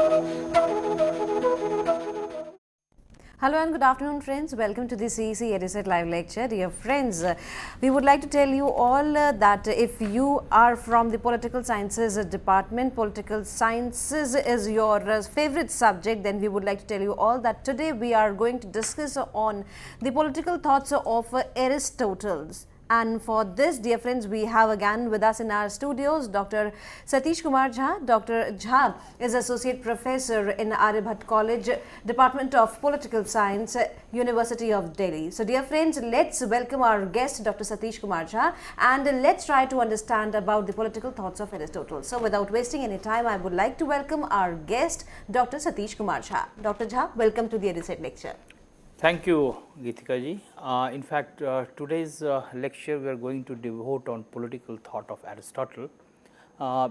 Hello and good afternoon friends, welcome to the CEC-UGC live lecture. Dear friends, we would like to tell you all that if you are from the political sciences department, political sciences is your favorite subject, then we would like to tell you all that today we are going to discuss on the political thoughts of Aristotle. And for this, dear friends, we have again with us in our studios Dr. Satish Kumar Jha. Dr. Jha is Associate Professor in Aryabhat College, Department of Political Science, University of Delhi. So, dear friends, let's welcome our guest, Dr. Satish Kumar Jha, and let's try to understand about the political thoughts of Aristotle. So, without wasting any time, I would like to welcome our guest, Dr. Satish Kumar Jha. Dr. Jha, welcome to the Aristotle lecture. Thank you, Geetika ji. In fact, today's lecture we are going to devote on political thought of Aristotle,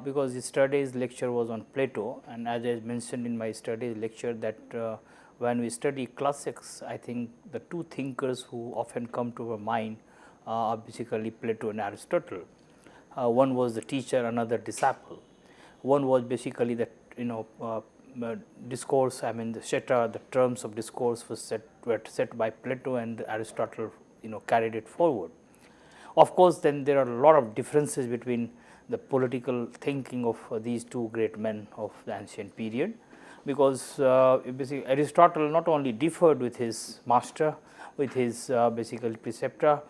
because yesterday's lecture was on Plato, and as I mentioned in my yesterday's lecture that when we study classics, I think the two thinkers who often come to our mind are basically Plato and Aristotle. One was the teacher, another disciple. One was basically the discourse, I mean the terms of discourse were set by Plato, and Aristotle carried it forward. Of course, then there are a lot of differences between the political thinking of these two great men of the ancient period, because basically Aristotle not only differed with his master, with his basically preceptor,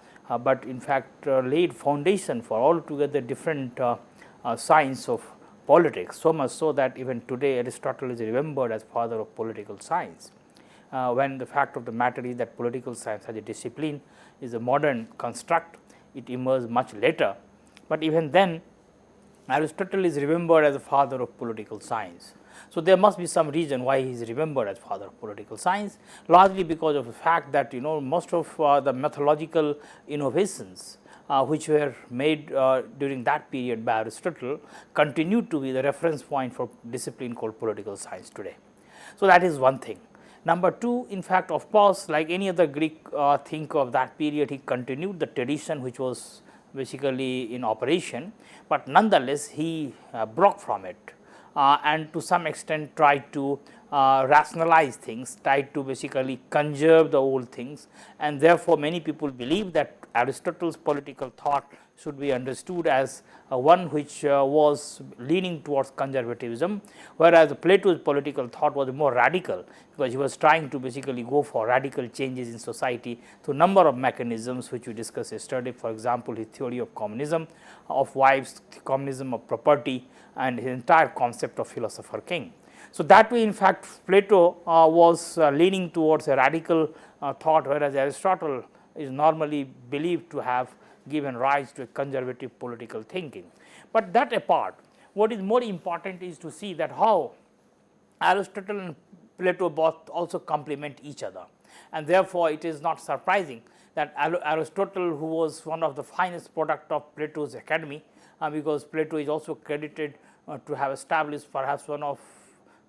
but in fact laid foundation for altogether different science of politics, so much so that even today Aristotle is remembered as father of political science, when the fact of the matter is that political science as a discipline is a modern construct. It emerged much later, but even then Aristotle is remembered as a father of political science. So, there must be some reason why he is remembered as father of political science, largely because of the fact that most of the methodological innovations which were made during that period by Aristotle continue to be the reference point for discipline called political science today. So, that is one thing. Number two, in fact, of course, like any other Greek thinker of that period, he continued the tradition which was basically in operation, but nonetheless he broke from it and to some extent tried to rationalize things, tried to basically conserve the old things, and therefore many people believe that Aristotle's political thought should be understood as one which was leaning towards conservatism, whereas Plato's political thought was more radical, because he was trying to basically go for radical changes in society through a number of mechanisms which we discussed yesterday. For example, his theory of communism of wives, communism of property, and his entire concept of philosopher king. So, that way in fact Plato was leaning towards a radical thought, whereas Aristotle is normally believed to have given rise to a conservative political thinking. But that apart, what is more important is to see that how Aristotle and Plato both also complement each other, and therefore it is not surprising that Aristotle, who was one of the finest product of Plato's academy, because Plato is also credited to have established perhaps one of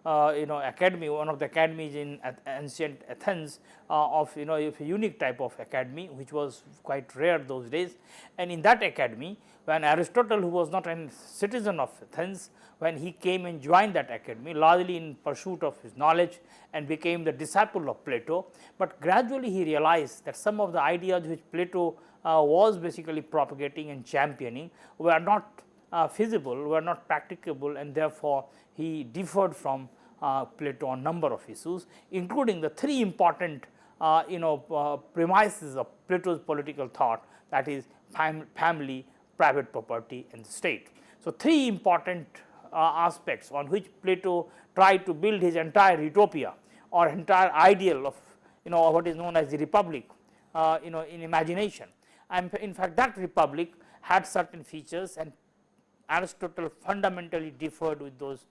academy, one of the academies in ancient Athens of a unique type of academy, which was quite rare those days. And in that academy, when Aristotle, who was not a citizen of Athens, when he came and joined that academy, largely in pursuit of his knowledge and became the disciple of Plato, but gradually he realized that some of the ideas which Plato was basically propagating and championing were not feasible, were not practicable, and therefore he differed from Plato on number of issues, including the three important premises of Plato's political thought, that is family, private property, and the state. So, three important aspects on which Plato tried to build his entire utopia or entire ideal of what is known as the republic in imagination. And in fact, that republic had certain features, and Aristotle fundamentally differed with those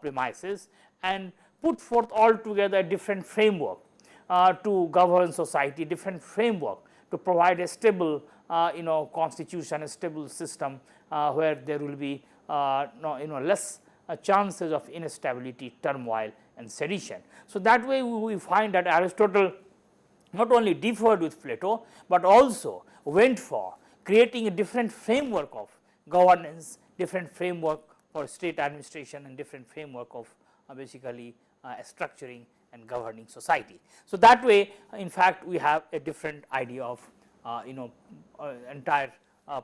premises and put forth altogether a different framework to govern society, different framework to provide a stable constitution, a stable system where there will be less chances of instability, turmoil, and sedition. So, that way we find that Aristotle not only differed with Plato, but also went for creating a different framework of governance, different framework for state administration, and different framework of basically structuring and governing society. So, that way in fact, we have a different idea of entire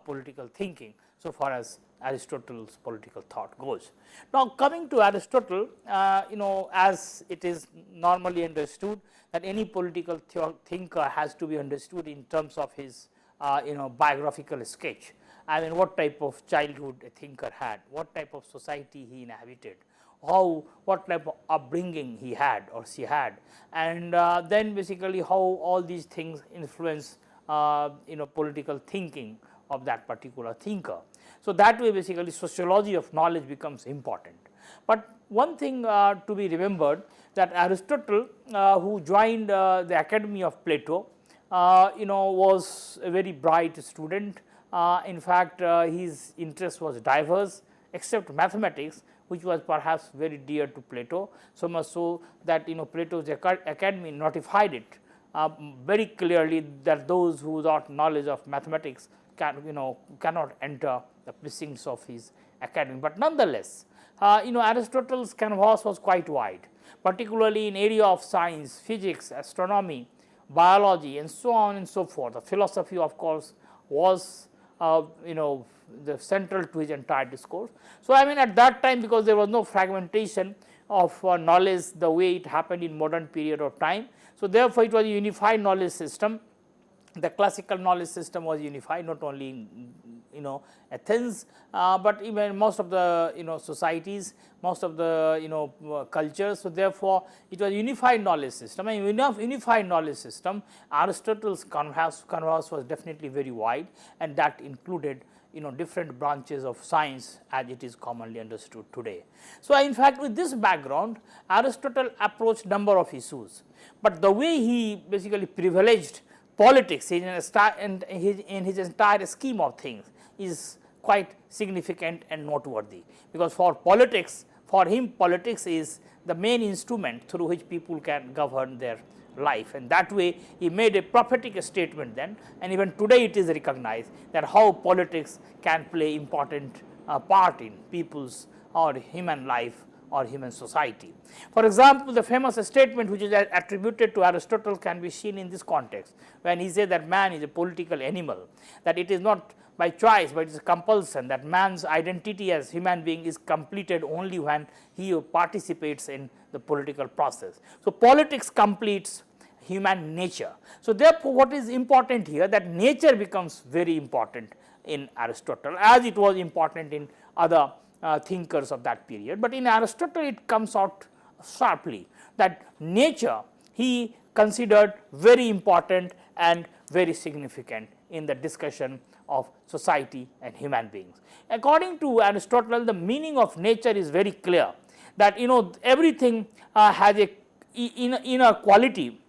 political thinking, so far as Aristotle's political thought goes. Now, coming to Aristotle, as it is normally understood that any political thinker has to be understood in terms of his biographical sketch. I mean, what type of childhood a thinker had, what type of society he inhabited, what type of upbringing he had or she had, and then basically how all these things influence political thinking of that particular thinker. So, that way basically sociology of knowledge becomes important. But one thing to be remembered, that Aristotle, who joined the academy of Plato, was a very bright student. In fact, his interest was diverse except mathematics, which was perhaps very dear to Plato, so much so that Plato's academy notified it very clearly that those who without knowledge of mathematics cannot enter the precincts of his academy. But nonetheless, Aristotle's canvas was quite wide, particularly in area of science, physics, astronomy, biology, and so on and so forth. The philosophy, of course, was the central to his entire discourse. So, I mean, at that time, because there was no fragmentation of knowledge the way it happened in modern period of time. So, therefore, it was a unified knowledge system. The classical knowledge system was unified, not only in Athens, but even most of the societies, most of the cultures. So, therefore, it was a unified knowledge system, and unified knowledge system, Aristotle's canvas was definitely very wide, and that included different branches of science as it is commonly understood today. So, in fact, with this background, Aristotle approached number of issues, but the way he basically privileged politics in his entire scheme of things is quite significant and noteworthy, because for him politics is the main instrument through which people can govern their life, and that way he made a prophetic statement then, and even today it is recognized that how politics can play important part in people's or human life or human society. For example, the famous statement which is attributed to Aristotle can be seen in this context, when he says that man is a political animal, that it is not by choice, but it is a compulsion, that man's identity as human being is completed only when he participates in the political process. So, politics completes human nature. So, therefore, what is important here, that nature becomes very important in Aristotle, as it was important in other thinkers of that period, but in Aristotle it comes out sharply that nature he considered very important and very significant in the discussion of society and human beings. According to Aristotle, the meaning of nature is very clear, that everything has a inner quality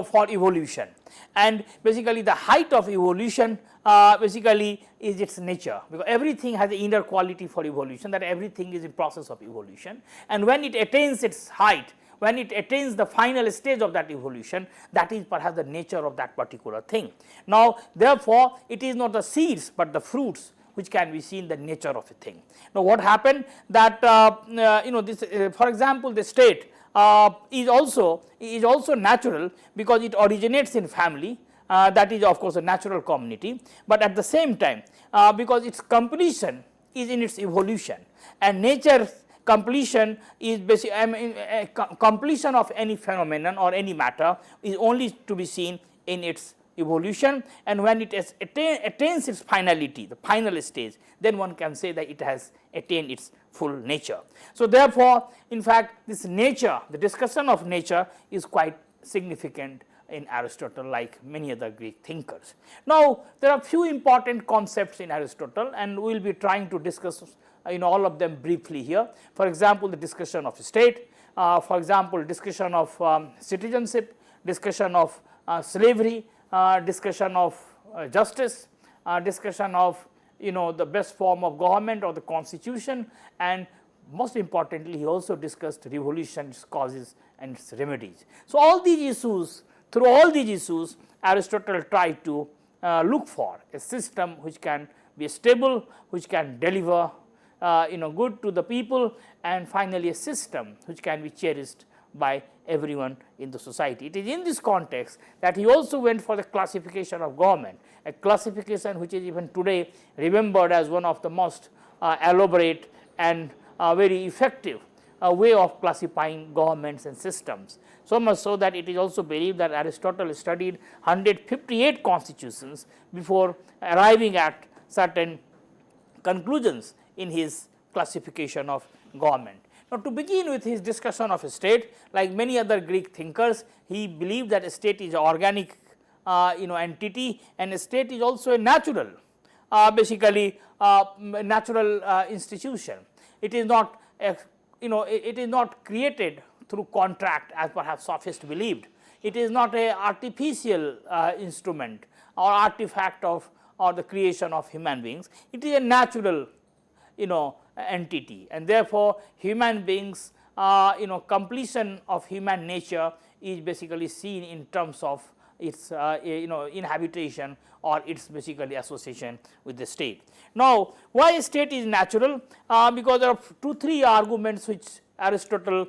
for evolution, and basically the height of evolution basically is its nature, because everything has an inner quality for evolution, that everything is in process of evolution, and when it attains its height, when it attains the final stage of that evolution, that is perhaps the nature of that particular thing. Now, therefore, it is not the seeds, but the fruits which can be seen the nature of a thing. Now, what happened that this for example, the state is also natural, because it originates in family, that is of course a natural community, but at the same time because its completion is in its evolution, and nature's completion is basically completion of any phenomenon or any matter is only to be seen in its evolution, and when it has attains its finality, the final stage, then one can say that it has attained its full nature. So, therefore, in fact, this nature, the discussion of nature is quite significant in Aristotle, like many other Greek thinkers. Now, there are few important concepts in Aristotle, and we will be trying to discuss all of them briefly here. For example, the discussion of state, for example, discussion of citizenship, discussion of slavery, discussion of justice, discussion of the best form of government or the constitution, and most importantly he also discussed revolution, its causes and its remedies. So, all these issues, through all these issues, Aristotle tried to look for a system which can be stable, which can deliver good to the people, and finally a system which can be cherished by everyone in the society. It is in this context that he also went for the classification of government, a classification which is even today remembered as one of the most elaborate and very effective way of classifying governments and systems. So much so that it is also believed that Aristotle studied 158 constitutions before arriving at certain conclusions in his classification of government. Now, to begin with his discussion of a state, like many other Greek thinkers, he believed that a state is an organic entity, and a state is also a natural natural institution. It is not it is not created through contract as perhaps sophists believed. It is not a artificial instrument or artifact of or the creation of human beings. It is a natural entity, and therefore human beings completion of human nature is basically seen in terms of its inhabitation or its basically association with the state. Now, why state is natural? Because there are 2-3 arguments which Aristotle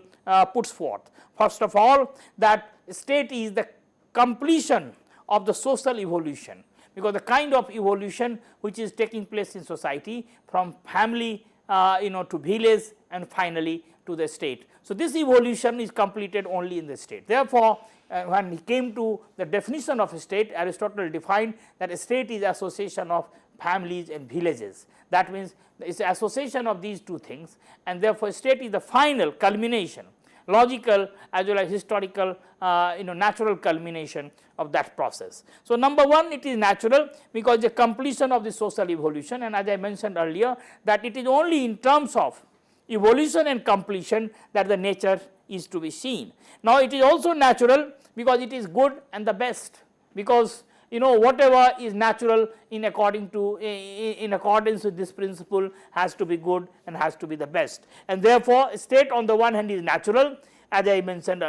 puts forth. First of all, that state is the completion of the social evolution, because the kind of evolution which is taking place in society from family to village and finally to the state. So, this evolution is completed only in the state. Therefore, when he came to the definition of a state, Aristotle defined that a state is association of families and villages. That means it is association of these two things, and therefore state is the final culmination, logical as well as historical natural culmination of that process. So, number one, it is natural because the completion of the social evolution, and as I mentioned earlier that it is only in terms of evolution and completion that the nature is to be seen. Now, it is also natural because it is good and the best, because whatever is natural in accordance with this principle has to be good and has to be the best, and therefore state on the one hand is natural as I mentioned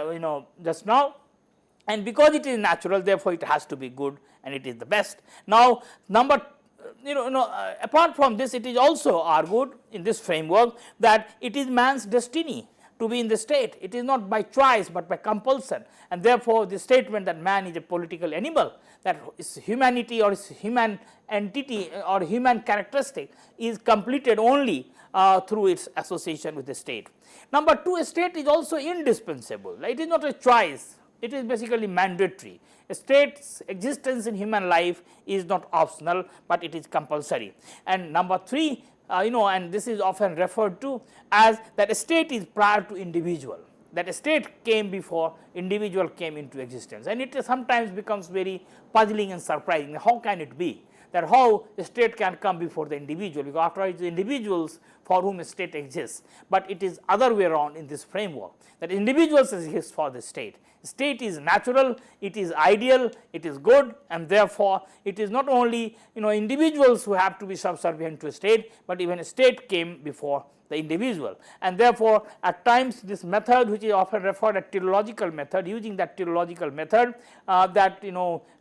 just now, and because it is natural therefore it has to be good and it is the best. Now, apart from this, it is also argued in this framework that it is man's destiny to be in the state. It is not by choice but by compulsion, and therefore the statement that man is a political animal, that his humanity or his human entity or human characteristic is completed only through its association with the state. Number two, a state is also indispensable. It is not a choice, it is basically mandatory. A state's existence in human life is not optional, but it is compulsory. And number three, and this is often referred to as that a state is prior to individual, that a state came before individual came into existence, and it sometimes becomes very puzzling and surprising. How can it be that how a state can come before the individual, because after all it is individuals for whom a state exists, but it is other way around in this framework, that individuals exist for the state. State is natural, it is ideal, it is good, and therefore it is not only individuals who have to be subservient to a state, but even a state came before the individual, and therefore at times this method which is often referred as teleological method, using that teleological method that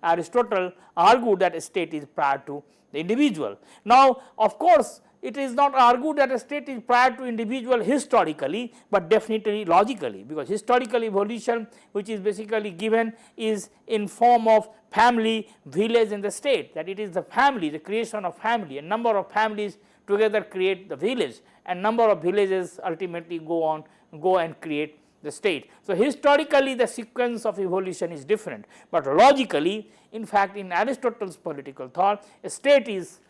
Aristotle argued that a state is prior to the individual. Now, of course, it is not argued that a state is prior to individual historically, but definitely logically, because historical evolution which is basically given is in form of family, village and the state, that it is the family, the creation of family, a number of families together create the village, and number of villages ultimately go and create the state. So, historically the sequence of evolution is different, but logically, in fact, in Aristotle's political thought, a state is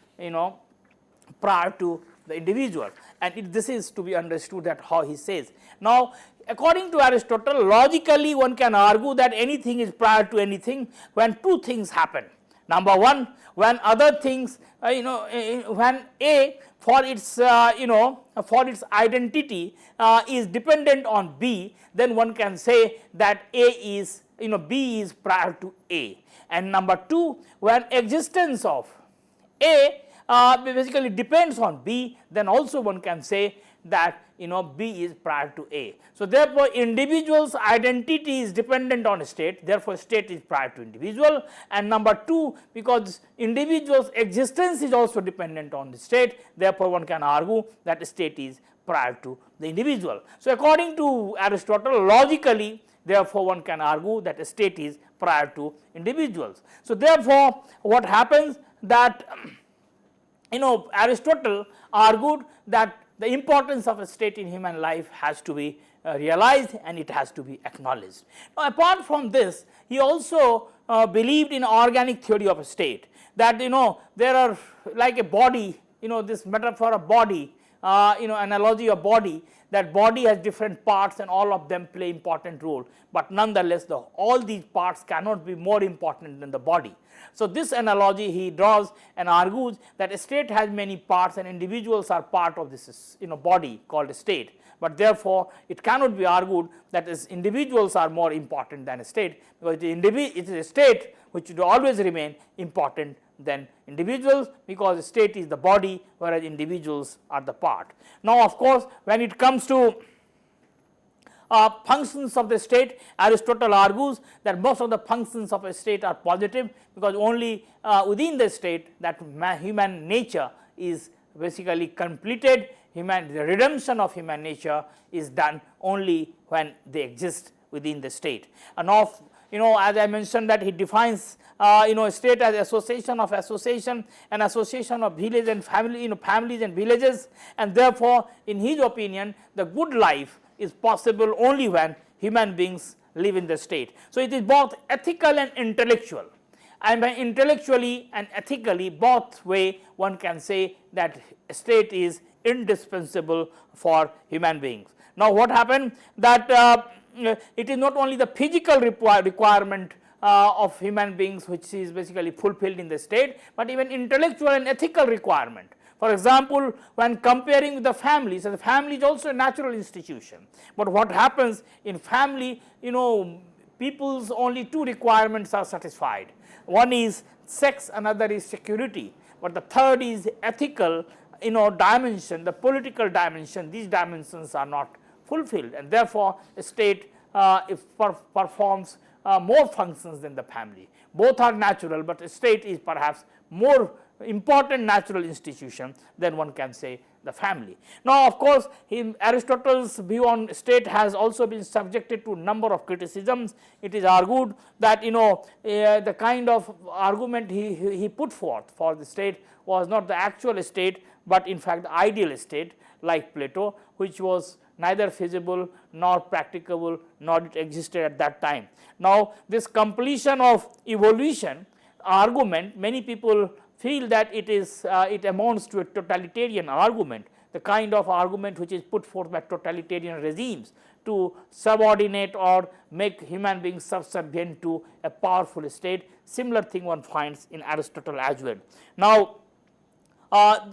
prior to the individual, and this is to be understood that how he says. Now, according to Aristotle, logically one can argue that anything is prior to anything when two things happen. Number one, when other things when A for its identity is dependent on B, then one can say that A is B is prior to A. And number two, when existence of A basically depends on B, then also one can say that B is prior to A. So, therefore, individual's identity is dependent on state, therefore, state is prior to individual, and number 2, because individual's existence is also dependent on the state, therefore, one can argue that state is prior to the individual. So, according to Aristotle, logically, therefore, one can argue that a state is prior to individuals. So, therefore, what happens that Aristotle argued that the importance of a state in human life has to be realized and it has to be acknowledged. Now, apart from this, he also believed in organic theory of a state, that there are like a body, this metaphor of body, analogy of body, that body has different parts and all of them play important role, but nonetheless all these parts cannot be more important than the body. So, this analogy he draws and argues that a state has many parts and individuals are part of this body called a state, but therefore, it cannot be argued that individuals are more important than a state, because it is a state which should always remain important than individuals, because state is the body whereas individuals are the part. Now, of course, when it comes to functions of the state, Aristotle argues that most of the functions of a state are positive, because only within the state that human nature is basically completed, the redemption of human nature is done only when they exist within the state. And as I mentioned, that he defines state as association of association, an association of village and family, families and villages, and therefore, in his opinion, the good life is possible only when human beings live in the state. So, it is both ethical and intellectual, and by intellectually and ethically both way one can say that state is indispensable for human beings. Now, what happened that it is not only the physical requirement of human beings which is basically fulfilled in the state, but even intellectual and ethical requirement. For example, when comparing with the family, so the family is also a natural institution, but what happens in family, people's only 2 requirements are satisfied. One is sex, another is security, but the third is ethical dimension, the political dimension. These dimensions are not fulfilled, and therefore, a state performs more functions than the family. Both are natural, but a state is perhaps more important natural institution than one can say the family. Now, of course, Aristotle's view on state has also been subjected to a number of criticisms. It is argued that the kind of argument he put forth for the state was not the actual state, but in fact the ideal state, like Plato, which was neither feasible nor practicable, nor it existed at that time. Now, this completion of evolution argument, many people feel that it amounts to a totalitarian argument, the kind of argument which is put forth by totalitarian regimes to subordinate or make human beings subservient to a powerful state. Similar thing one finds in Aristotle as well. Now,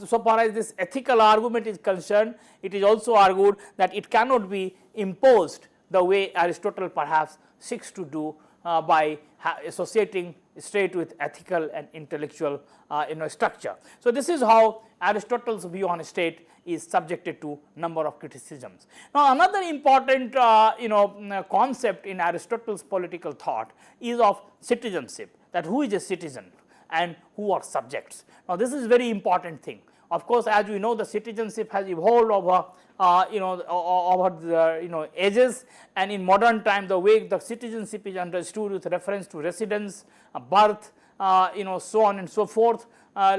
so far as this ethical argument is concerned, it is also argued that it cannot be imposed the way Aristotle perhaps seeks to do by associating state with ethical and intellectual structure. So, this is how Aristotle's view on state is subjected to number of criticisms. Now, another important concept in Aristotle's political thought is of citizenship, that who is a citizen and who are subjects. Now, this is very important thing. Of course, as we know, the citizenship has evolved over over the ages, and in modern time the way the citizenship is understood with reference to residence, birth, so on and so forth,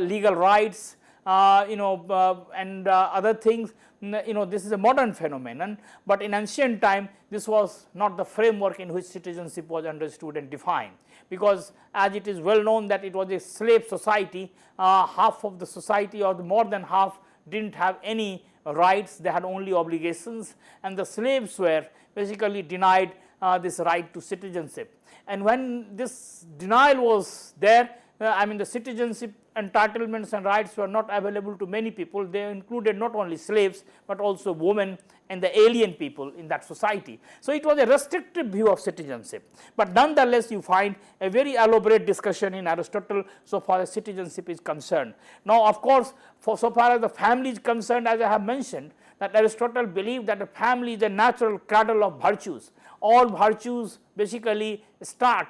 legal rights, and other things. This is a modern phenomenon, but in ancient time this was not the framework in which citizenship was understood and defined, because as it is well known that it was a slave society, half of the society or more than half did not have any rights, they had only obligations, and the slaves were basically denied this right to citizenship. And when this denial was there, the citizenship entitlements and rights were not available to many people. They included not only slaves, but also women and the alien people in that society. So, it was a restrictive view of citizenship, but nonetheless you find a very elaborate discussion in Aristotle so far as citizenship is concerned. Now, of course, for so far as the family is concerned, as I have mentioned, that Aristotle believed that the family is the natural cradle of virtues. All virtues basically start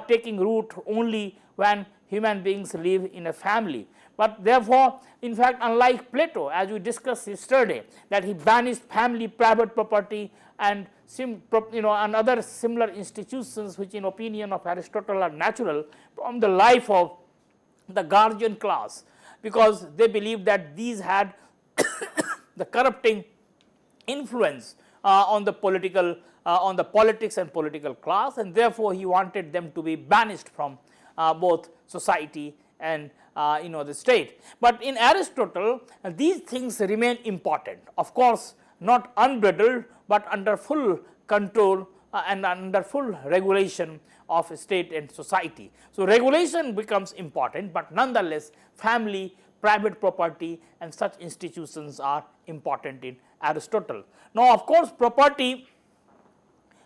taking root only when human beings live in a family. But therefore, in fact, unlike Plato, as we discussed yesterday, that he banished family, private property and and other similar institutions which in opinion of Aristotle are natural from the life of the guardian class, because they believed that these had the corrupting influence on the politics and political class, and therefore he wanted them to be banished from both society and the state. But in Aristotle, these things remain important, of course not unbridled, but under full control and under full regulation of state and society. So, regulation becomes important, but nonetheless family, private property and such institutions are important in Aristotle. Now, of course, property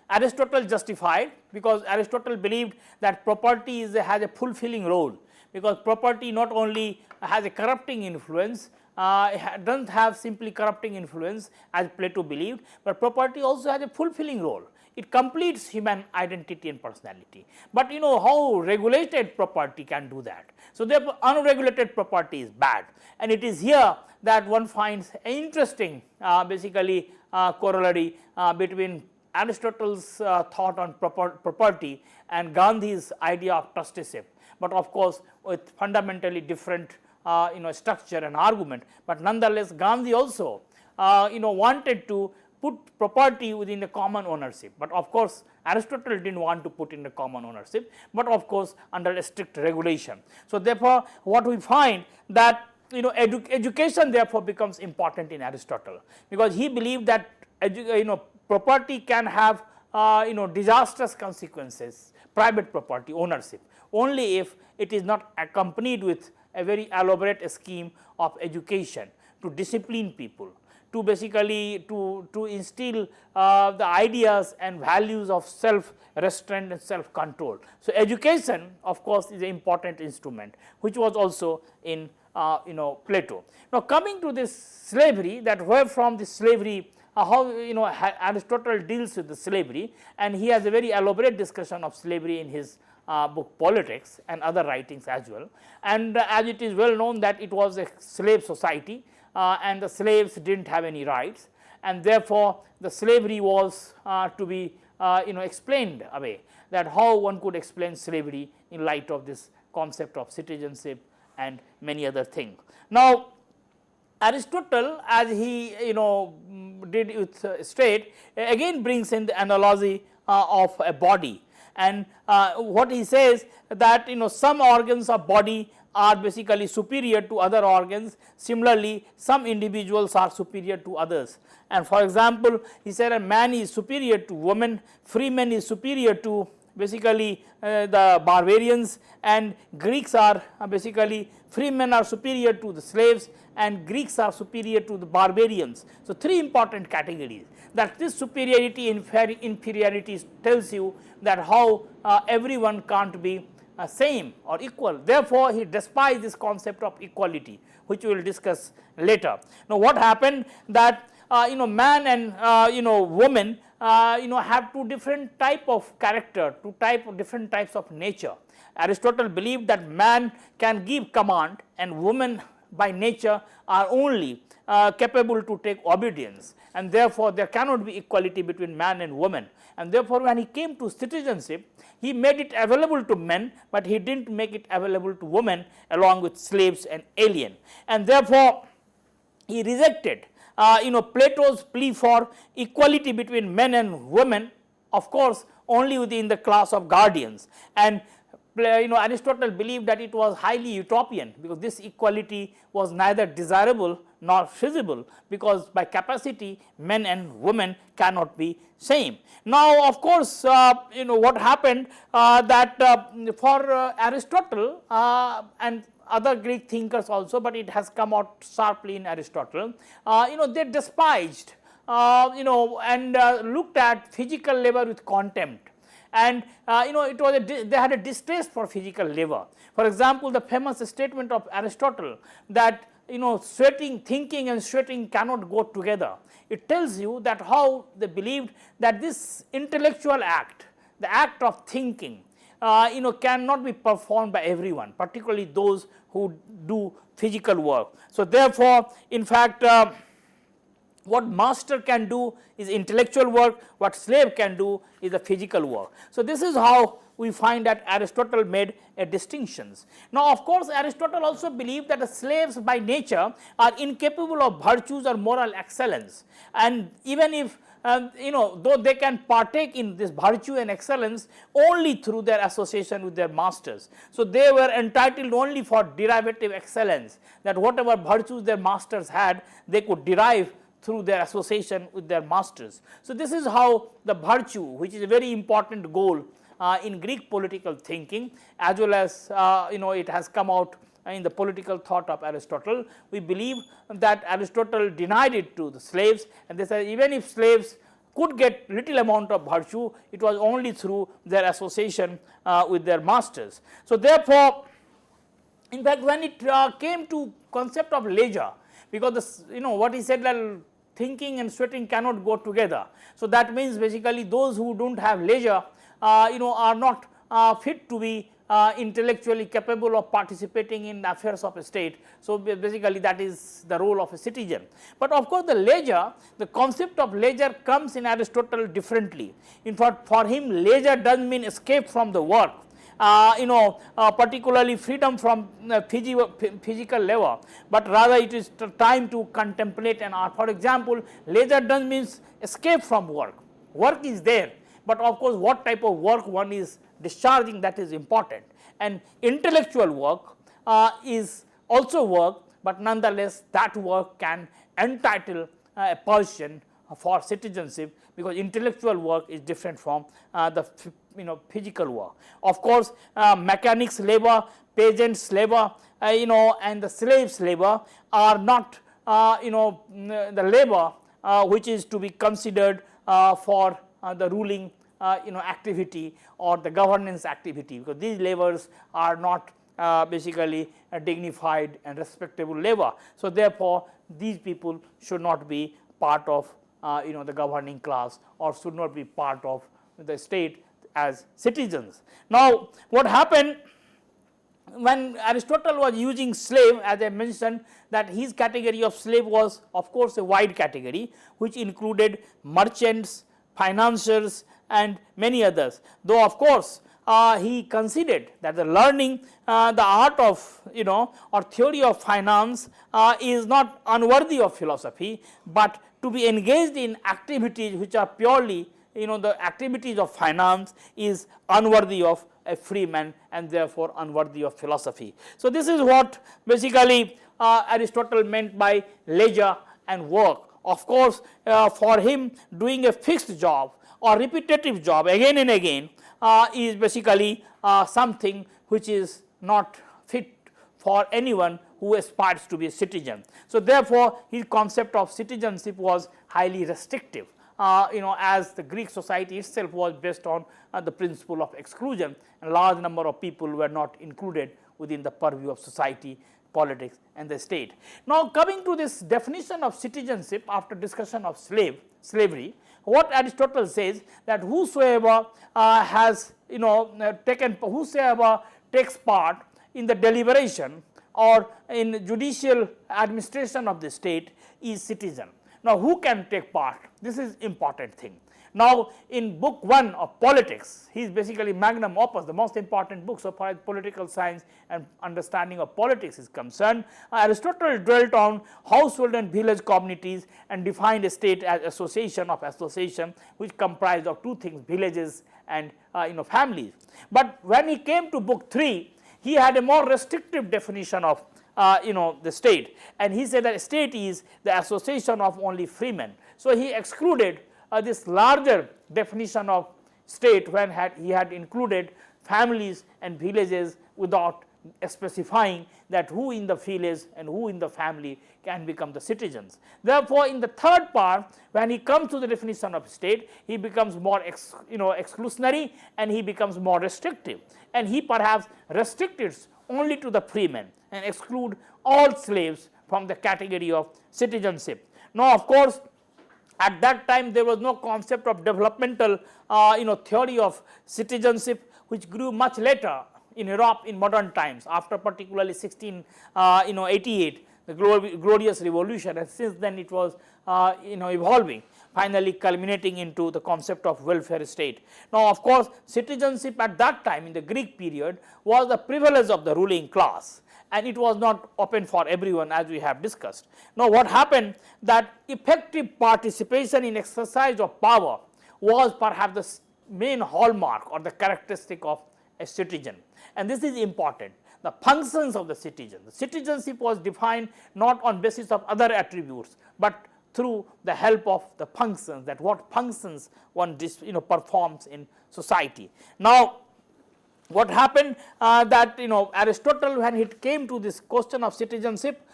Aristotle justified, because Aristotle believed that property has a fulfilling role, because property not only has a corrupting influence, it does not have simply corrupting influence as Plato believed, but property also has a fulfilling role. It completes human identity and personality. But how regulated property can do that. So, therefore, unregulated property is bad, and it is here that one finds an interesting basically corollary between Aristotle's thought on property and Gandhi's idea of trusteeship, but of course with fundamentally different structure and argument. But nonetheless, Gandhi also wanted to put property within the common ownership, but of course Aristotle did not want to put in the common ownership, but of course under a strict regulation. So, therefore, what we find that education therefore becomes important in Aristotle, because he believed that property can have disastrous consequences, private property ownership, only if it is not accompanied with a very elaborate scheme of education to discipline people, to basically to instill the ideas and values of self restraint and self control. So, education of course is an important instrument, which was also in Plato. Now, coming to this slavery, that where from the slavery, how Aristotle deals with the slavery, and he has a very elaborate discussion of slavery in his book Politics and other writings as well. And as it is well known that it was a slave society, and the slaves did not have any rights, and therefore the slavery was to be explained away, that how one could explain slavery in light of this concept of citizenship and many other things. Now, Aristotle, as he did with state, again brings in the analogy of a body, and what he says that some organs of body are basically superior to other organs. Similarly, some individuals are superior to others, and for example, he said a man is superior to woman, free man is superior to basically the barbarians, and Greeks are basically free men are superior to the slaves and Greeks are superior to the barbarians. So, three important categories. That this superiority inferiority tells you that how everyone can't be same or equal. Therefore, he despised this concept of equality, which we will discuss later. Now, what happened that man and woman have two different type of character, different types of nature. Aristotle believed that man can give command and woman by nature are only capable to take obedience, and therefore there cannot be equality between man and woman. And therefore, when he came to citizenship, he made it available to men, but he did not make it available to women along with slaves and alien, and therefore he rejected Plato's plea for equality between men and women, of course only within the class of guardians. And Aristotle believed that it was highly utopian, because this equality was neither desirable nor feasible, because by capacity men and women cannot be same. Now, of course, what happened that for Aristotle and other Greek thinkers also, but it has come out sharply in Aristotle, they despised and looked at physical labor with contempt, and it was they had a distaste for physical labor. For example, the famous statement of Aristotle that thinking and sweating cannot go together. It tells you that how they believed that this intellectual act, the act of thinking, cannot be performed by everyone, particularly those who do physical work. So, therefore, in fact, what master can do is intellectual work, what slave can do is the physical work. So, this is how we find that Aristotle made a distinctions. Now, of course, Aristotle also believed that the slaves by nature are incapable of virtues or moral excellence, and even if though they can partake in this virtue and excellence only through their association with their masters. So, they were entitled only for derivative excellence, that whatever virtues their masters had, they could derive through their association with their masters. So, this is how the virtue, which is a very important goal in Greek political thinking, as well as it has come out in the political thought of Aristotle. We believe that Aristotle denied it to the slaves, and they said even if slaves could get little amount of virtue, it was only through their association with their masters. So, therefore, in fact, when it came to concept of leisure, because what he said, that thinking and sweating cannot go together. So, that means basically those who do not have leisure are not fit to be intellectually capable of participating in the affairs of a state. So, basically that is the role of a citizen. But of course, the leisure, the concept of leisure comes in Aristotle differently. In fact, for him leisure does not mean escape from the work, particularly freedom from physical labor, but rather it is time to contemplate an art. For example, leisure does not mean escape from work. Work is there, but of course, what type of work one is discharging, that is important, and intellectual work is also work, but nonetheless that work can entitle a person for citizenship, because intellectual work is different from the physical work. Of course, mechanics labor, peasants labor, and the slaves labor are not the labor which is to be considered for the ruling activity or the governance activity, because these labors are not basically a dignified and respectable labor. So, therefore, these people should not be part of the governing class, or should not be part of the state as citizens. Now, what happened when Aristotle was using slave, as I mentioned, that his category of slave was of course a wide category, which included merchants, financiers, and many others, though of course he considered that the learning the art of or theory of finance is not unworthy of philosophy, but to be engaged in activities which are purely the activities of finance is unworthy of a free man, and therefore unworthy of philosophy. So, this is what basically Aristotle meant by leisure and work. Of course, for him doing a fixed job or repetitive job again and again is basically something which is not fit for anyone who aspires to be a citizen. So, therefore, his concept of citizenship was highly restrictive, as the Greek society itself was based on the principle of exclusion, and large number of people were not included within the purview of society, politics, and the state. Now, coming to this definition of citizenship after discussion of slavery, what Aristotle says, that whosoever whosoever takes part in the deliberation or in judicial administration of the state is citizen. Now, who can take part? This is important thing. Now, in book 1 of politics, he is basically magnum opus, the most important book so far as political science and understanding of politics is concerned. Aristotle dwelt on household and village communities and defined a state as association of association, which comprised of two things, villages and families. But when he came to book 3, he had a more restrictive definition of the state, and he said that state is the association of only freemen. So, he excluded this larger definition of state when he had included families and villages without specifying that who in the village and who in the family can become the citizens. Therefore, in the third part, when he comes to the definition of state, he becomes more exclusionary, and he becomes more restrictive, and he perhaps restricts only to the freemen and exclude all slaves from the category of citizenship. Now, of course, at that time there was no concept of developmental theory of citizenship, which grew much later in Europe in modern times, after particularly 1688, the glorious revolution, and since then it was evolving, finally culminating into the concept of welfare state. Now, of course, citizenship at that time in the Greek period was the privilege of the ruling class, and it was not open for everyone, as we have discussed. Now, what happened, that effective participation in exercise of power was perhaps the main hallmark or the characteristic of a citizen, and this is important. The functions of the citizen, the citizenship was defined not on basis of other attributes, but through the help of the functions, that what functions one performs in society. Now, what happened, that Aristotle, when he came to this question of citizenship,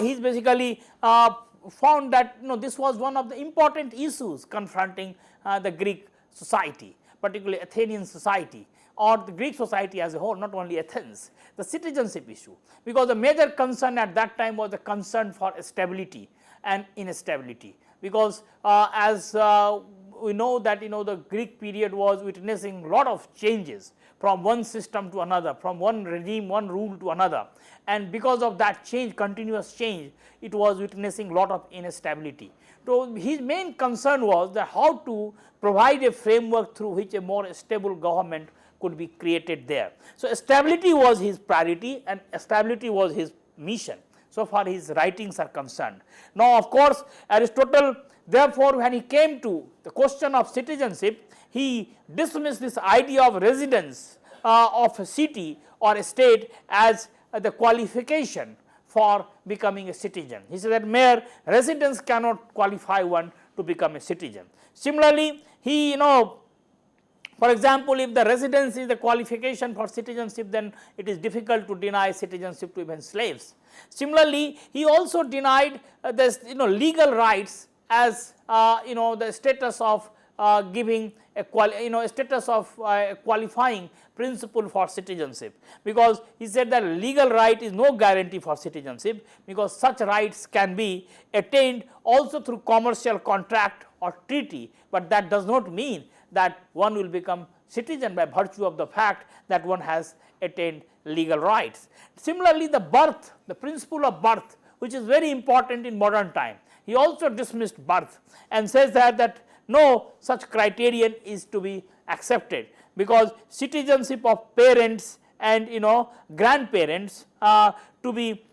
he basically found that this was one of the important issues confronting the Greek society, particularly Athenian society, or the Greek society as a whole, not only Athens, the citizenship issue, because the major concern at that time was the concern for stability and instability, because as we know that the Greek period was witnessing lot of changes from one system to another, from one regime, one rule to another, and because of that change, continuous change, it was witnessing lot of instability. So, his main concern was that how to provide a framework through which a more stable government could be created there. So, stability was his priority and stability was his mission, so far his writings are concerned. Now, of course, Aristotle, therefore, when he came to the question of citizenship, he dismissed this idea of residence of a city or a state as the qualification for becoming a citizen. He said that mere residence cannot qualify one to become a citizen. Similarly, he for example, if the residence is the qualification for citizenship, then it is difficult to deny citizenship to even slaves. Similarly, he also denied this legal rights as the status of giving a status of qualifying principle for citizenship, because he said that legal right is no guarantee for citizenship, because such rights can be attained also through commercial contract or treaty, but that does not mean that one will become citizen by virtue of the fact that one has attained legal rights. Similarly, the birth, the principle of birth, which is very important in modern time, he also dismissed birth and says that no such criterion is to be accepted, because citizenship of parents and grandparents to be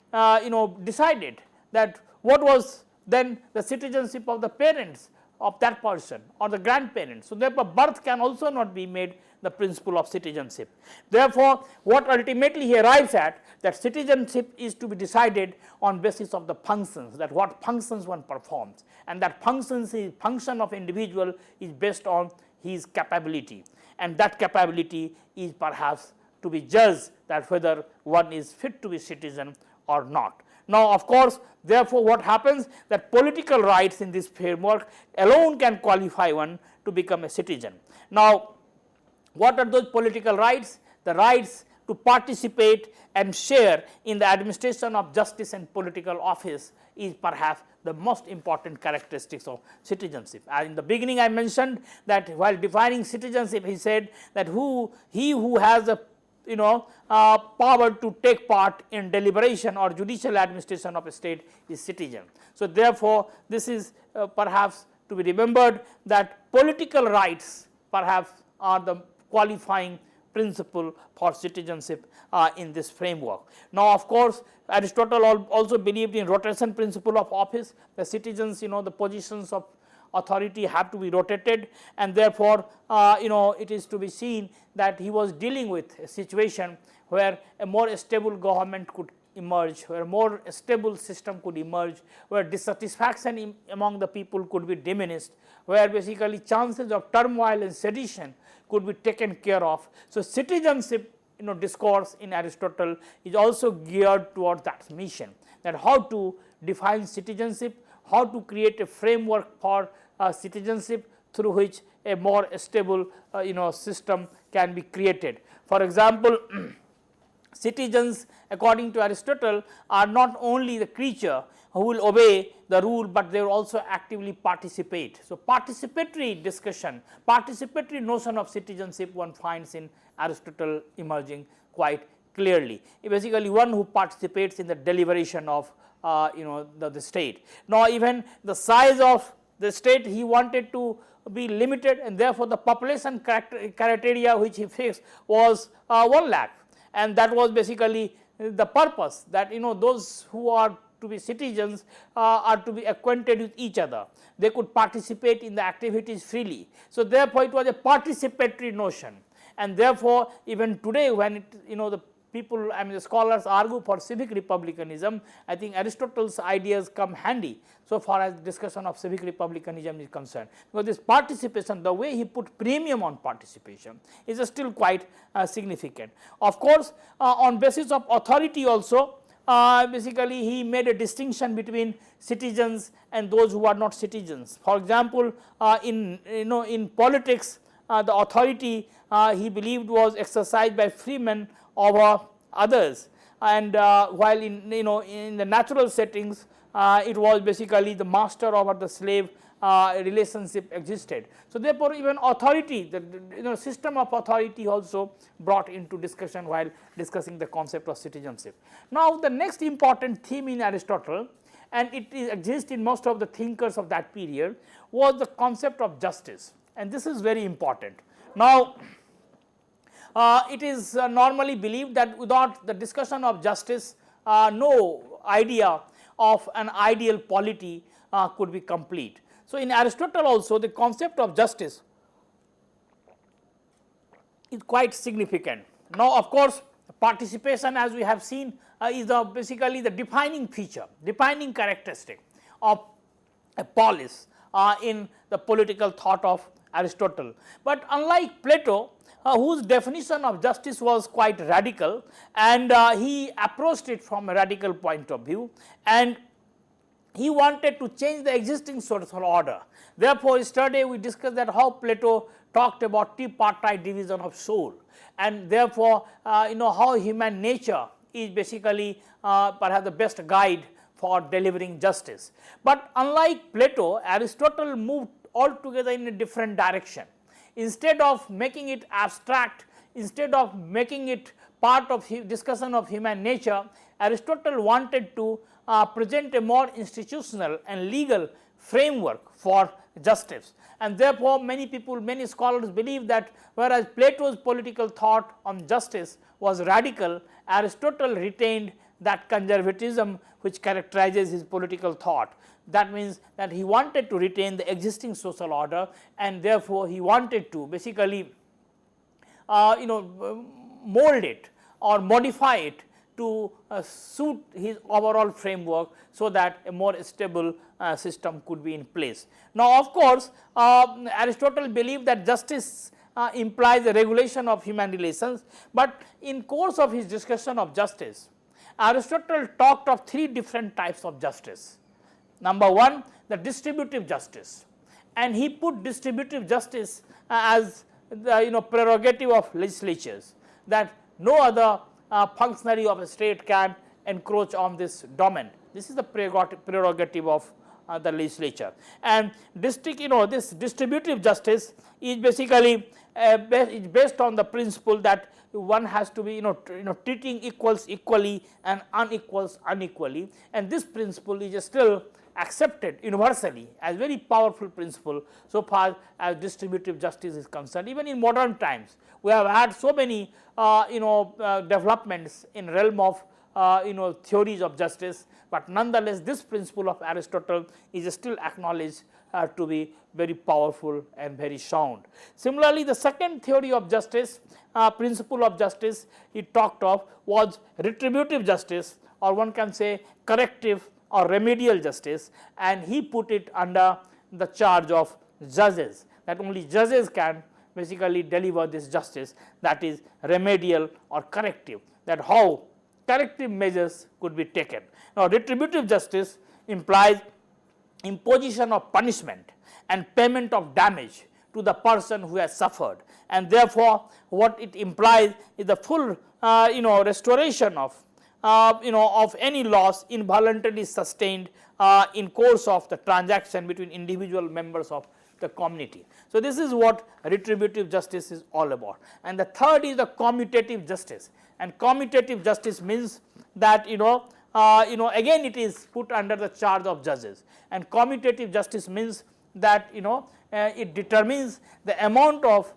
decided, that what was then the citizenship of the parents of that person or the grandparents. So, therefore, birth can also not be made the principle of citizenship. Therefore, what ultimately he arrives at, that citizenship is to be decided on basis of the functions, that what functions one performs, and that function of individual is based on his capability, and that capability is perhaps to be judged that whether one is fit to be citizen or not. Now, of course, therefore, what happens, that political rights in this framework alone can qualify one to become a citizen. Now, what are those political rights? The rights to participate and share in the administration of justice and political office is perhaps the most important characteristics of citizenship. As in the beginning I mentioned that while defining citizenship, he said that he who has the power to take part in deliberation or judicial administration of a state is citizen. So, therefore, this is perhaps to be remembered, that political rights perhaps are the qualifying principle for citizenship in this framework. Now, of course, Aristotle also believed in rotation principle of office. The citizens, the positions of authority have to be rotated, and therefore, it is to be seen that he was dealing with a situation where a more stable government could emerge, where a more stable system could emerge, where dissatisfaction among the people could be diminished, where basically chances of turmoil and sedition could be taken care of. So, citizenship discourse in Aristotle is also geared towards that mission, that how to define citizenship, how to create a framework for citizenship through which a more stable system can be created. For example, citizens according to Aristotle are not only the creature who will obey the rule, but they will also actively participate. So, participatory discussion, participatory notion of citizenship one finds in Aristotle emerging quite clearly. Basically, one who participates in the deliberation of the state. Now, even the size of the state he wanted to be limited, and therefore, the population criteria which he fixed was 1 lakh, and that was basically the purpose, that those who are to be citizens are to be acquainted with each other. They could participate in the activities freely. So, therefore, it was a participatory notion, and therefore, even today when the people, the scholars argue for civic republicanism, I think Aristotle's ideas come handy so far as discussion of civic republicanism is concerned, because this participation, the way he put premium on participation is still quite significant. Of course, on basis of authority also, basically he made a distinction between citizens and those who are not citizens. For example, in politics, the authority he believed was exercised by freemen over others, and while in the natural settings it was basically the master over the slave relationship existed. So, therefore, even authority, the system of authority also brought into discussion while discussing the concept of citizenship. Now, the next important theme in Aristotle, and it exists in most of the thinkers of that period, was the concept of justice, and this is very important. Now, it is normally believed that without the discussion of justice, no idea of an ideal polity could be complete. So, in Aristotle also the concept of justice is quite significant. Now, of course, participation, as we have seen, is basically the defining feature, defining characteristic of a polis in the political thought of Aristotle. But unlike Plato, whose definition of justice was quite radical, and he approached it from a radical point of view, and he wanted to change the existing social order. Therefore, yesterday we discussed that how Plato talked about tripartite division of soul, and therefore, how human nature is basically perhaps the best guide for delivering justice. But unlike Plato, Aristotle moved altogether in a different direction. Instead of making it abstract, instead of making it part of discussion of human nature, Aristotle wanted to present a more institutional and legal framework for justice, and therefore many people, many scholars believe that whereas Plato's political thought on justice was radical, Aristotle retained that conservatism which characterizes his political thought. That means that he wanted to retain the existing social order, and therefore he wanted to basically mold it or modify it to suit his overall framework, so that a more stable system could be in place. Now, of course, Aristotle believed that justice implies the regulation of human relations, but in course of his discussion of justice, Aristotle talked of 3 different types of justice. Number 1, the distributive justice, and he put distributive justice as the prerogative of legislatures, that no other functionary of a state can encroach on this domain. This is the prerogative of the legislature, and this distributive justice is basically is based on the principle that one has to be treating equals equally and unequals unequally, and this principle is still accepted universally as very powerful principle so far as distributive justice is concerned. Even in modern times, we have had so many developments in realm of theories of justice, but nonetheless this principle of Aristotle is still acknowledged to be very powerful and very sound. Similarly, the second theory of justice, principle of justice he talked of, was retributive justice, or one can say corrective or remedial justice, and he put it under the charge of judges, that only judges can basically deliver this justice, that is remedial or corrective, that how corrective measures could be taken. Now, retributive justice implies imposition of punishment and payment of damage to the person who has suffered, and therefore what it implies is the full restoration of of any loss involuntarily sustained in course of the transaction between individual members of the community. So, this is what retributive justice is all about. And the third is the commutative justice, and commutative justice means that again it is put under the charge of judges, and commutative justice means that it determines the amount of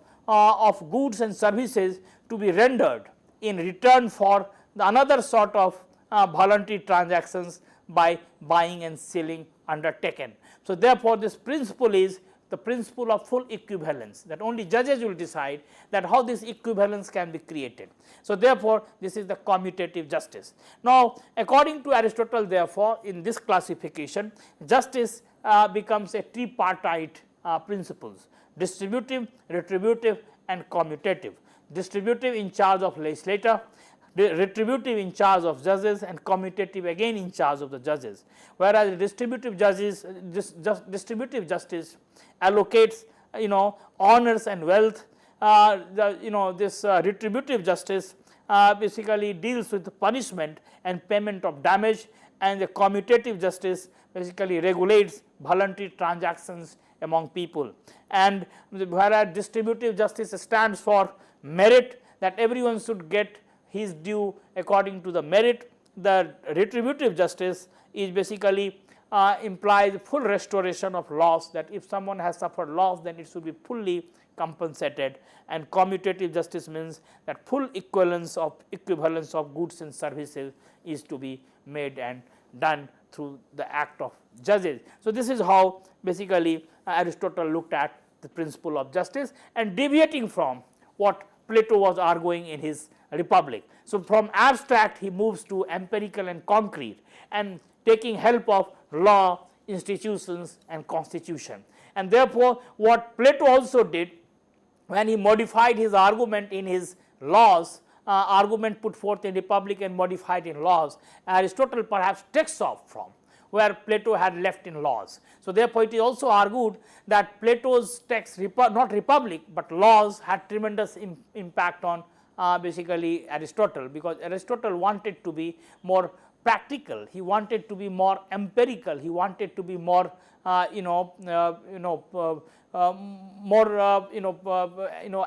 goods and services to be rendered in return for another sort of voluntary transactions by buying and selling undertaken. So, therefore, this principle is the principle of full equivalence, that only judges will decide that how this equivalence can be created. So, therefore, this is the commutative justice. Now, according to Aristotle, therefore, in this classification justice becomes a tripartite principles: distributive, retributive and commutative. Distributive in charge of legislator, retributive in charge of judges, and commutative again in charge of the judges. Whereas distributive justice allocates honors and wealth. This retributive justice basically deals with punishment and payment of damage, and the commutative justice basically regulates voluntary transactions among people. And whereas distributive justice stands for merit, that everyone should get his due according to the merit, the retributive justice is basically implies full restoration of loss, that if someone has suffered loss then it should be fully compensated, and commutative justice means that full equivalence of goods and services is to be made and done through the act of judges. So, this is how basically Aristotle looked at the principle of justice, and deviating from what Plato was arguing in his Republic. So, from abstract he moves to empirical and concrete, and taking help of law, institutions and constitution. And therefore, what Plato also did when he modified his argument in his laws, argument put forth in Republic and modified in laws, Aristotle perhaps takes off from where Plato had left in laws. So, therefore, it is also argued that Plato's text, not Republic, but laws, had tremendous impact on basically Aristotle, because Aristotle wanted to be more practical, he wanted to be more empirical, he wanted to be more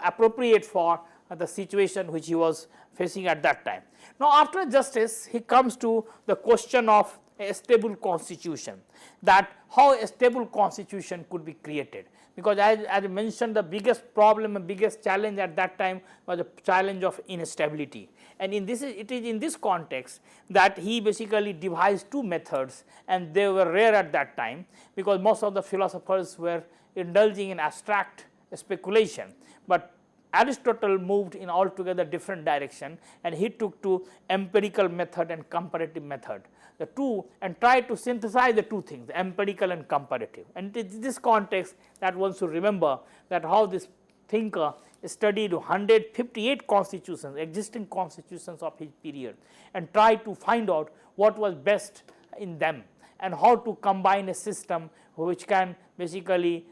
appropriate for the situation which he was facing at that time. Now, after justice he comes to the question of a stable constitution, that how a stable constitution could be created, because as I mentioned, the biggest problem and biggest challenge at that time was the challenge of instability. And it is in this context that he basically devised two methods, and they were rare at that time, because most of the philosophers were indulging in abstract speculation, but Aristotle moved in altogether different direction, and he took to empirical method and comparative method, the two, and tried to synthesize the two things, the empirical and comparative. And it is this context that one should remember that how this thinker studied 158 constitutions, existing constitutions of his period, and tried to find out what was best in them and how to combine a system which can basically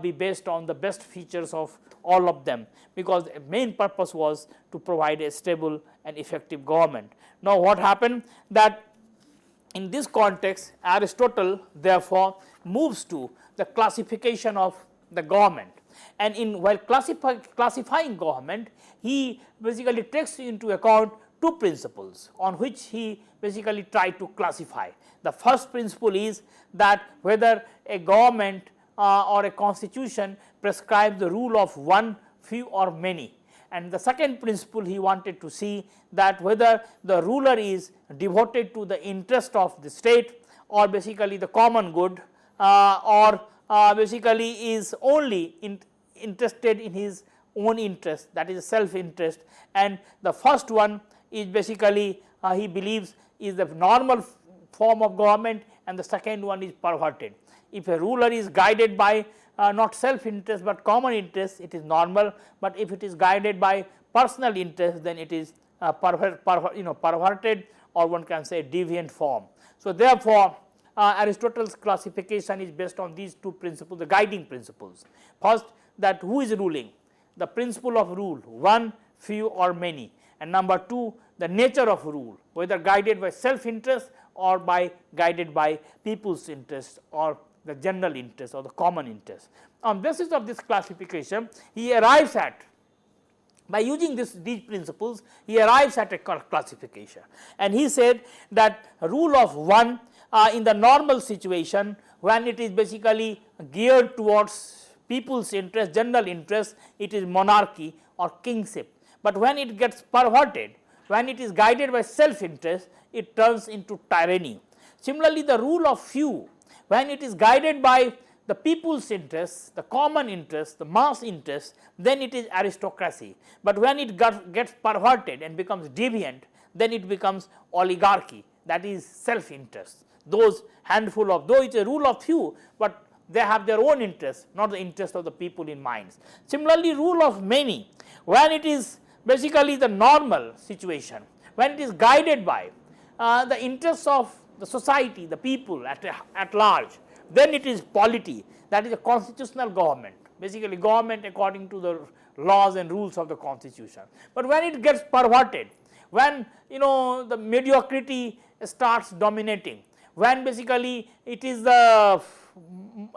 be based on the best features of all of them, because the main purpose was to provide a stable and effective government. Now, what happened that in this context Aristotle therefore moves to the classification of the government, and in while classifying government he basically takes into account two principles on which he basically tried to classify. The first principle is that whether a government or a constitution prescribes the rule of one, few or many, and the second principle he wanted to see that whether the ruler is devoted to the interest of the state or basically the common good, or basically is only interested in his own interest, that is self interest, and the first one is basically he believes is the normal form of government, and the second one is perverted. If a ruler is guided by not self interest but common interest, it is normal, but if it is guided by personal interest, then it is perverted, or one can say deviant form. So, therefore, Aristotle's classification is based on these two principles, the guiding principles. First, that who is ruling, the principle of rule, one, few or many, and number 2 the nature of rule, whether guided by self interest or by guided by people's interest or the general interest or the common interest. On basis of this classification, he arrives at, by using these principles, he arrives at a classification, and he said that rule of 1 in the normal situation, when it is basically geared towards people's interest, general interest, it is monarchy or kingship, but when it gets perverted, when it is guided by self interest, it turns into tyranny. Similarly, the rule of few, when it is guided by the people's interests, the common interest, the mass interest, then it is aristocracy, but when it gets perverted and becomes deviant, then it becomes oligarchy, that is self interest. Those handful of, though it is a rule of few, but they have their own interest, not the interest of the people in minds. Similarly, rule of many, when it is basically the normal situation, when it is guided by the interests of the society, the people at large, then it is polity, that is a constitutional government, basically government according to the laws and rules of the constitution. But when it gets perverted, when the mediocrity starts dominating, when basically it is the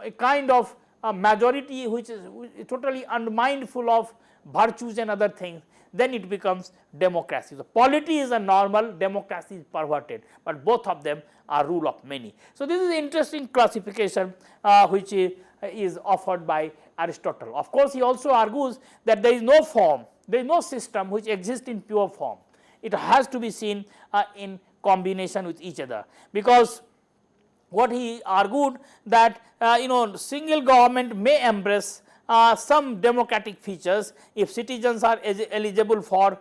a kind of a majority which is totally unmindful of virtues and other things, then it becomes democracy. So, polity is a normal, democracy is perverted, but both of them are rule of many. So, this is interesting classification which is offered by Aristotle. Of course, he also argues that there is no form, there is no system which exists in pure form. It has to be seen in combination with each other, because what he argued that single government may embrace some democratic features if citizens are eligible for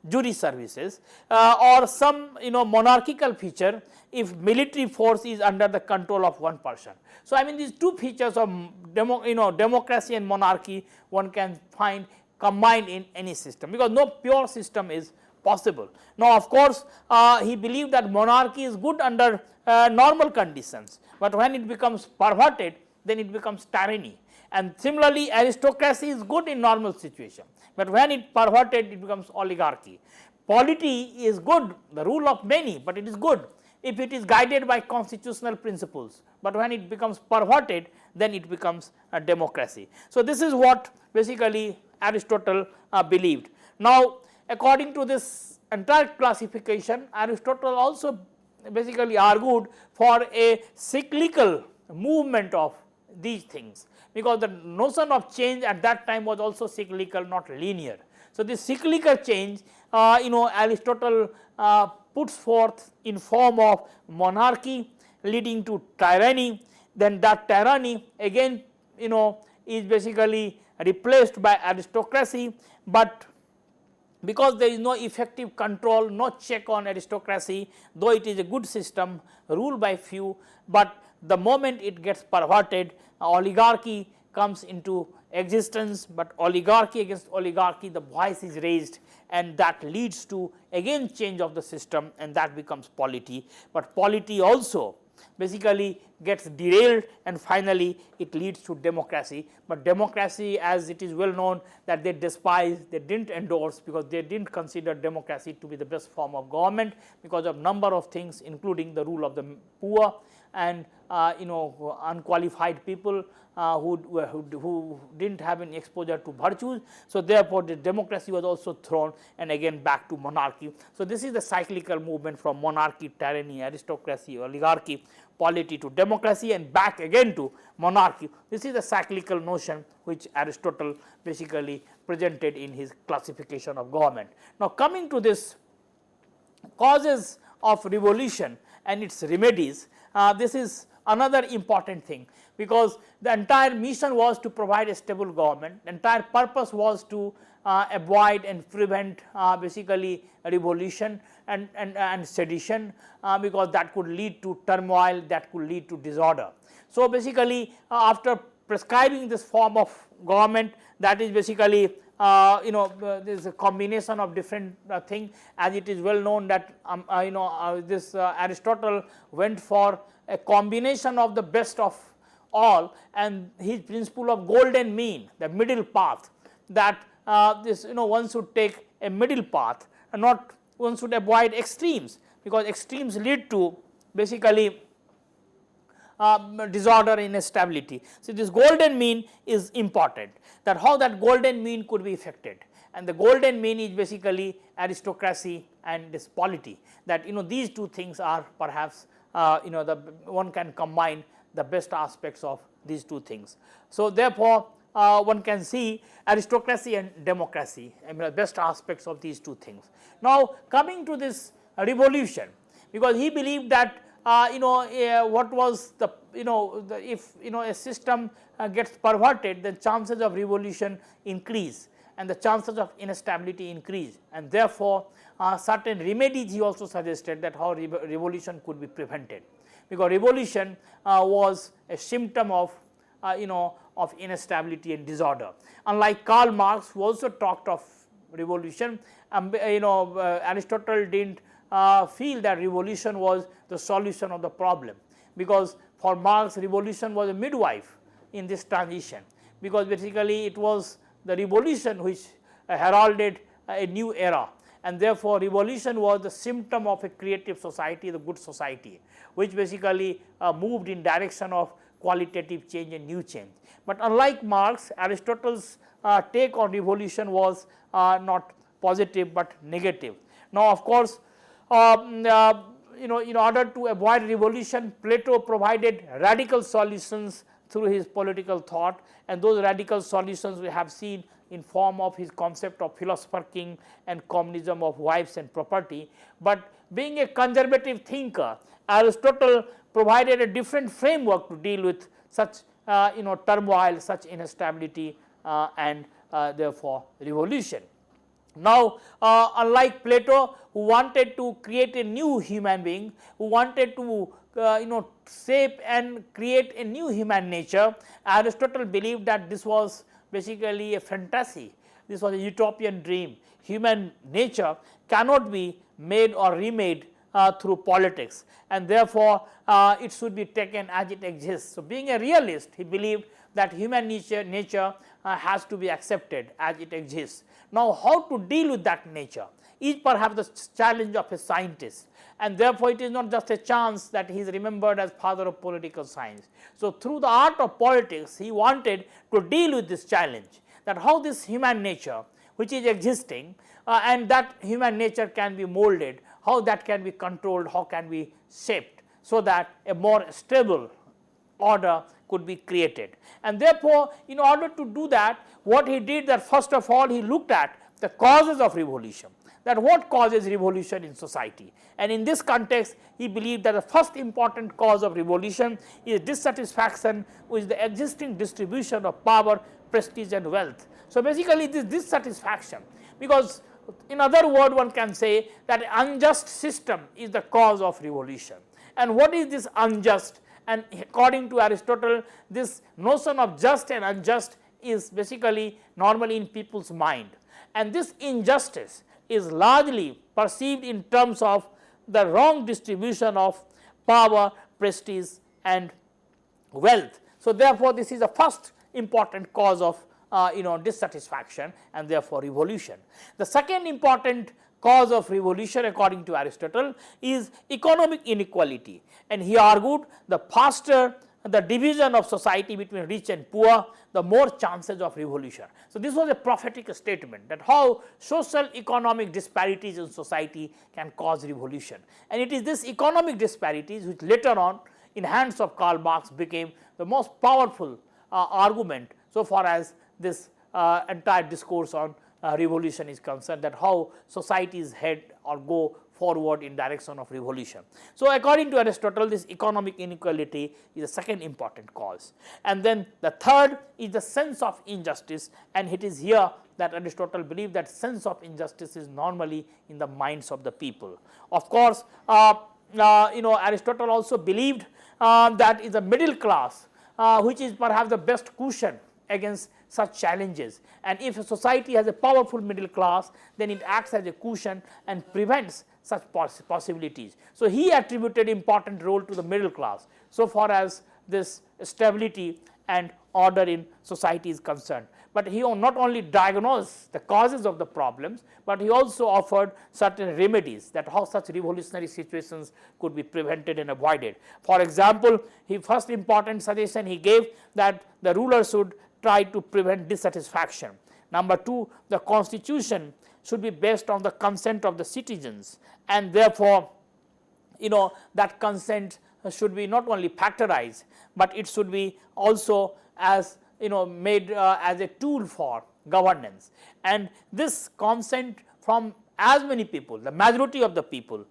jury services, or some monarchical feature if military force is under the control of one person. So, I mean these two features of democracy and monarchy one can find combined in any system, because no pure system is possible. Now, of course, he believed that monarchy is good under normal conditions, but when it becomes perverted, then it becomes tyranny. And similarly, aristocracy is good in normal situation, but when it perverted, it becomes oligarchy. Polity is good, the rule of many, but it is good if it is guided by constitutional principles, but when it becomes perverted, then it becomes a democracy. So, this is what basically Aristotle believed. Now, according to this entire classification, Aristotle also basically argued for a cyclical movement of these things, because the notion of change at that time was also cyclical, not linear. So, this cyclical change Aristotle puts forth in form of monarchy leading to tyranny, then that tyranny again is basically replaced by aristocracy, but because there is no effective control, no check on aristocracy, though it is a good system ruled by few, but the moment it gets perverted, oligarchy comes into existence, but oligarchy against oligarchy, the voice is raised, and that leads to again change of the system, and that becomes polity. But polity also basically gets derailed, and finally it leads to democracy. But democracy, as it is well known, that they despise, they did not endorse, because they did not consider democracy to be the best form of government because of number of things, including the rule of the poor and unqualified people who did not have any exposure to virtues. So, therefore, the democracy was also thrown, and again back to monarchy. So, this is the cyclical movement from monarchy, tyranny, aristocracy, oligarchy, polity to democracy, and back again to monarchy. This is the cyclical notion which Aristotle basically presented in his classification of government. Now, coming to this causes of revolution and its remedies, this is another important thing, because the entire mission was to provide a stable government, the entire purpose was to avoid and prevent basically revolution and sedition, because that could lead to turmoil, that could lead to disorder. So, basically after prescribing this form of government, that is basically there is a combination of different things, as it is well known that this Aristotle went for a combination of the best of all, and his principle of golden mean, the middle path, that this one should take a middle path, and not one should avoid extremes, because extremes lead to basically disorder, instability. So, this golden mean is important, that how that golden mean could be effected, and the golden mean is basically aristocracy and this polity, that these two things are perhaps the one can combine the best aspects of these two things. So, therefore, one can see aristocracy and democracy, the best aspects of these two things. Now, coming to this revolution, because he believed that what was the if a system gets perverted, then chances of revolution increase and the chances of instability increase, and therefore, certain remedies he also suggested that how revolution could be prevented, because revolution was a symptom of of instability and disorder. Unlike Karl Marx, who also talked of revolution, Aristotle did not feel that revolution was the solution of the problem, because for Marx revolution was a midwife in this transition, because basically it was the revolution which heralded a new era, and therefore, revolution was the symptom of a creative society, the good society, which basically moved in direction of qualitative change and new change. But unlike Marx, Aristotle's take on revolution was not positive but negative. Now, of course, in order to avoid revolution, Plato provided radical solutions through his political thought, and those radical solutions we have seen in form of his concept of philosopher king and communism of wives and property. But being a conservative thinker, Aristotle provided a different framework to deal with such turmoil, such instability and therefore revolution. Now, unlike Plato, who wanted to create a new human being, who wanted to shape and create a new human nature, Aristotle believed that this was basically a fantasy, this was a utopian dream. Human nature cannot be made or remade through politics, and therefore, it should be taken as it exists. So, being a realist, he believed that human nature has to be accepted as it exists. Now, how to deal with that nature is perhaps the challenge of a scientist, and therefore, it is not just a chance that he is remembered as father of political science. So, through the art of politics, he wanted to deal with this challenge, that how this human nature which is existing and that human nature can be molded, how that can be controlled, how can be shaped, so that a more stable order could be created. And therefore, in order to do that, what he did, that first of all he looked at the causes of revolution, that what causes revolution in society, and in this context he believed that the first important cause of revolution is dissatisfaction with the existing distribution of power, prestige and wealth. So, basically this dissatisfaction, because in other words one can say that unjust system is the cause of revolution. And what is this unjust? And according to Aristotle, this notion of just and unjust is basically normally in people's mind, and this injustice is largely perceived in terms of the wrong distribution of power, prestige and wealth. So, therefore, this is the first important cause of dissatisfaction and therefore revolution. The second important cause of revolution according to Aristotle is economic inequality, and he argued the faster the division of society between rich and poor, the more chances of revolution. So, this was a prophetic statement that how social economic disparities in society can cause revolution, and it is this economic disparities which later on in hands of Karl Marx became the most powerful argument so far as this entire discourse on revolution is concerned, that how societies head or go forward in direction of revolution. So, according to Aristotle, this economic inequality is the second important cause, and then the third is the sense of injustice, and it is here that Aristotle believed that sense of injustice is normally in the minds of the people. Of course, Aristotle also believed that is the middle class which is perhaps the best cushion against such challenges, and if a society has a powerful middle class, then it acts as a cushion and prevents such possibilities. So, he attributed important role to the middle class so far as this stability and order in society is concerned. But he not only diagnosed the causes of the problems, but he also offered certain remedies that how such revolutionary situations could be prevented and avoided. For example, his first important suggestion he gave that the ruler should try to prevent dissatisfaction. Number 2, the constitution should be based on the consent of the citizens, and therefore, that consent should be not only factorized, but it should be also as made as a tool for governance, and this consent from as many people, the majority of the people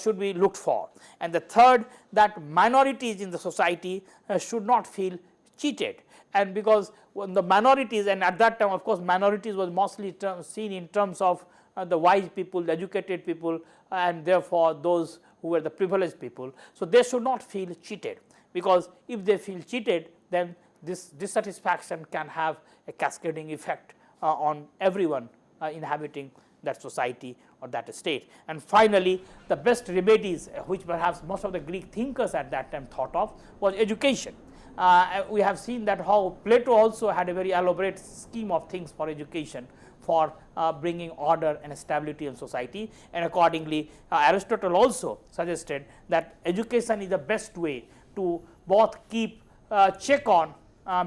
should be looked for. And the third, that minorities in the society should not feel cheated, and because when the minorities, and at that time of course minorities was mostly seen in terms of the wise people, the educated people, and therefore those who were the privileged people. So they should not feel cheated, because if they feel cheated, then this dissatisfaction can have a cascading effect on everyone inhabiting that society or that state. And finally, the best remedies which perhaps most of the Greek thinkers at that time thought of was education. We have seen that how Plato also had a very elaborate scheme of things for education, for bringing order and stability in society, and accordingly Aristotle also suggested that education is the best way to both keep check on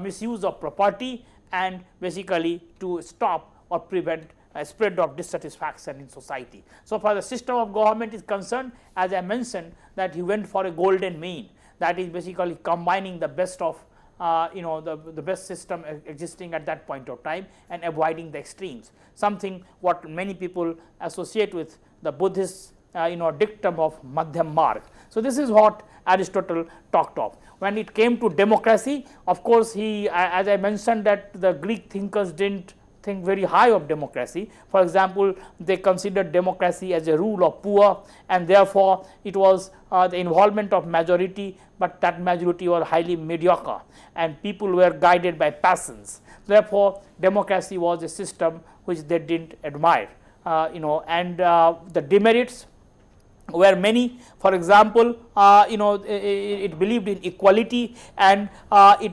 misuse of property and basically to stop or prevent spread of dissatisfaction in society. So far the system of government is concerned, as I mentioned, that he went for a golden mean, that is basically combining the best of the best system existing at that point of time and avoiding the extremes, something what many people associate with the Buddhist dictum of Madhyam Marg. So this is what Aristotle talked of. When it came to democracy, of course he, as I mentioned, that the Greek thinkers didn't think very high of democracy. For example, they considered democracy as a rule of poor, and therefore it was the involvement of majority, but that majority was highly mediocre and people were guided by passions. Therefore democracy was a system which they didn't admire, and the demerits were many. For example, it believed in equality, and it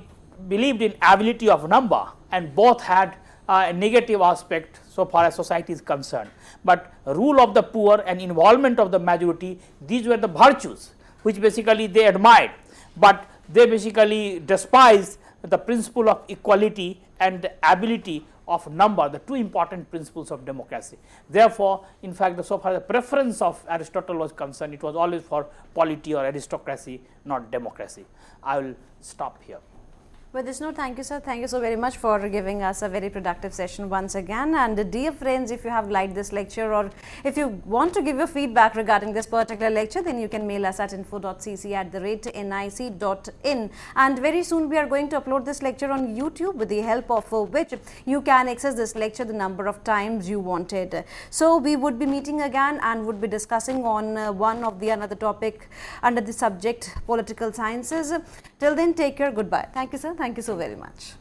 believed in ability of number, and both had a negative aspect so far as society is concerned. But rule of the poor and involvement of the majority, these were the virtues which basically they admired, but they basically despised the principle of equality and the ability of number, the two important principles of democracy. Therefore, in fact, so far the preference of Aristotle was concerned, it was always for polity or aristocracy, not democracy. I will stop here. With this note, thank you, sir. Thank you so very much for giving us a very productive session once again. And dear friends, if you have liked this lecture, or if you want to give your feedback regarding this particular lecture, then you can mail us at info.cc@nic.in. And very soon we are going to upload this lecture on YouTube, with the help of which you can access this lecture the number of times you wanted. So we would be meeting again and would be discussing on one of the another topic under the subject political sciences. Till then, take care. Goodbye. Thank you, sir. Thank you so very much.